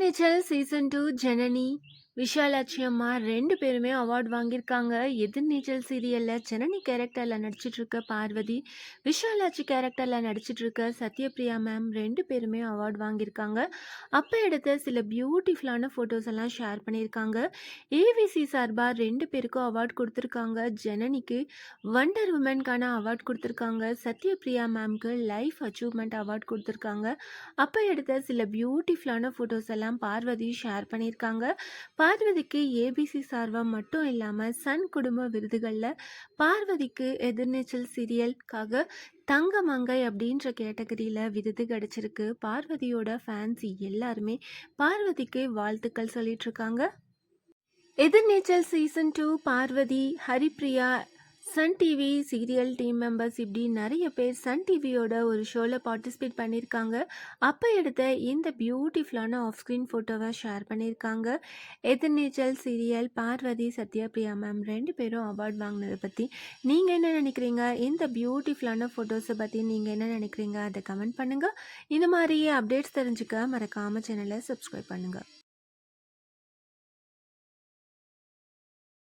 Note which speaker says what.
Speaker 1: நீச்சல் சீசன் 2 ஜனனி, விஷாலாட்சி அம்மா 2 பேருமே அவார்ட் வாங்கியிருக்காங்க. எதிர்நீச்சல் சீரியல்ல ஜனனி கேரக்டர்ல நடிச்சிட்டு இருக்க பார்வதி, விஷாலாட்சி கேரக்டர்ல நடிச்சிட்டு இருக்க சத்யபிரியா மேம் 2 பேருமே அவார்ட் வாங்கியிருக்காங்க. அப்போ எடுத்த சில பியூட்டிஃபுல்லான ஃபோட்டோஸ் எல்லாம் ஷேர் பண்ணியிருக்காங்க. ஏவிசி சார்பா 2 பேருக்கும் அவார்ட் கொடுத்துருக்காங்க. ஜனனிக்கு வண்டர் உமனுக்கான அவார்ட் கொடுத்துருக்காங்க. சத்யபிரியா மேம்க்கு லைஃப் அச்சீவ்மெண்ட் அவார்ட் கொடுத்துருக்காங்க. அப்போ எடுத்த சில பியூட்டிஃபுல்லான ஃபோட்டோஸ் எல்லாம் பார்வதி ஷேர் பண்ணியிருக்காங்க. பார்வதிக்கு ஏபிசி சார்பாக மட்டும் இல்லாமல் சன் குடும்ப விருதுகளில் பார்வதிக்கு எதிர்நீச்சல் சீரியலுக்காக தங்க மங்கை அப்படின்ற கேட்டகரியில் விருது கிடைச்சிருக்கு. பார்வதியோட ஃபேன்ஸ் எல்லாருமே பார்வதிக்கு வாழ்த்துக்கள் சொல்லிட்டு இருக்காங்க. Ethirneechal season 2 Parvathi, Haripriya, Sun TV serial team members இப்படி நிறைய பேர் சன் டிவியோட ஒரு ஷோவில் பார்ட்டிசிபேட் பண்ணியிருக்காங்க. அப்போ எடுத்த இந்த பியூட்டிஃபுல்லான ஆஃப் ஸ்க்ரீன் ஃபோட்டோவை ஷேர் பண்ணியிருக்காங்க. எதிர்நீச்சல் சீரியல் பார்வதி, சத்யபிரியா மேம் 2 பேரும் அவார்ட் வாங்கினதை பற்றி நீங்கள் என்ன நினைக்கிறீங்க? இந்த பியூட்டிஃபுல்லான ஃபோட்டோஸை பற்றி நீங்கள் என்ன நினைக்கிறீங்க? அதை கமெண்ட் பண்ணுங்கள். இந்த மாதிரி அப்டேட்ஸ் தெரிஞ்சுக்க மறக்காமல் சேனலை சப்ஸ்கிரைப் பண்ணுங்கள்.